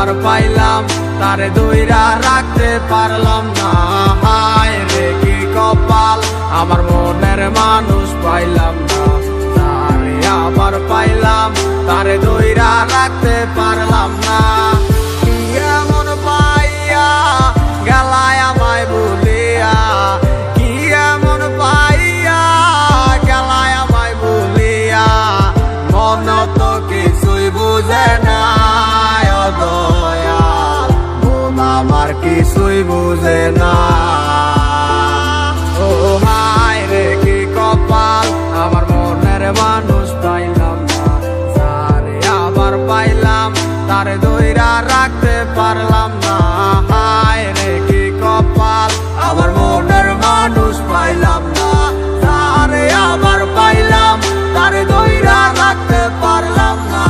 আবার পাইলাম তারে ধইরা রাখতে পারলাম না। হায় রে কি কপাল, আমার মনের মানুষ পাইলাম না। তারে আবার পাইলাম তারে ধইরা রাখতে পারলাম না। কি এমন পাইয়া গেলায় আমায় ভুলিয়া, কি এমন পাইয়া গেলায় আমায় ভুলিয়া, মন তো কিছুই বুঝে না। ও দয়াল, মন আমার কিছুই বুঝে না। ও হায় রে কি কপাল, আমার মনের মানুষ পাইলাম না। তারে আবার পাইলাম তারে ধইরা রাখতে পারলাম না। হায় রে কি কপাল, আমার মনের মানুষ পাইলাম না। তারে আবার পাইলাম তারে ধইরা রাখতে পারলাম না।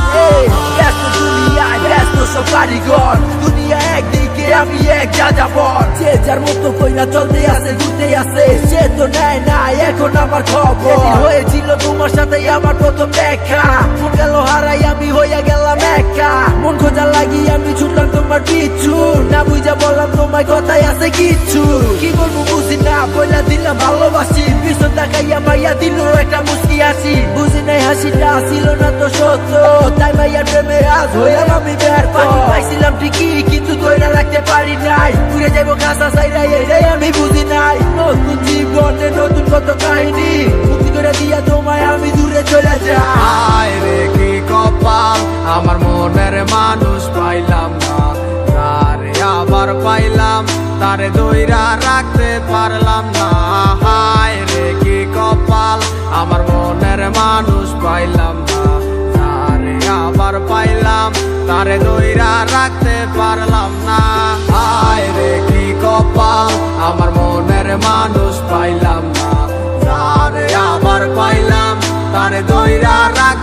ব্যস্ত দুনিয়ায় ব্যস্ত সব কারিগর, দুনিয়া একদিকে আমি এক যাযাবর। যে যার মতো কইরা চলতে আছে ঘুরতে আছে, সে তো নেয় না এখন আমার খবর। হয়েছিল তোমার সাথে আমার প্রথম দেখা, মন গেল হারাই আমি হইয়া গেলাম একা। মন খোঁজা লাগি আমি ছুটলাম তোমার পিছু, না বুঝা বললাম তোমার কথাই আছে কিছু। কি বলবো বুঝি না, বইলা দিলাম ভালোবাসি, পিছন তাকাইয়া মাইয়া দিল একটা মুস্কি হাসি। বুঝি নাই হাসিটা ছিল না তো সত্য, তাই মাইয়ার প্রেমে আজ হইলাম আমি ব্যর্থ। পাইছিলাম ঠিকই কিন্তু ধইরা রাখতে পারি নাই, ঘুরে যাবো কাঁচা চাইরা এটাই আমি বুঝি নাই। নতুন জীবনে নতুন কত কাহিনী, মুক্তি করে দিয়া তোমায় আমি দূরে চলে যাই। হায় রে কি কপাল, আমার মনের মানুষ পাইলাম না। তারে আবার পাইলাম তারে ধইরা রাখতে পারলাম না। হায় রে কি কপাল, আমার মনের মানুষ পাইলাম না। তারে আবার পাইলাম তারে ধইরা রাখতে পারলাম না। হায় রে কি কপাল, আমার মনের মানুষ পাইলাম না। তারে আবার পাইলাম তারে ধইরা রাখ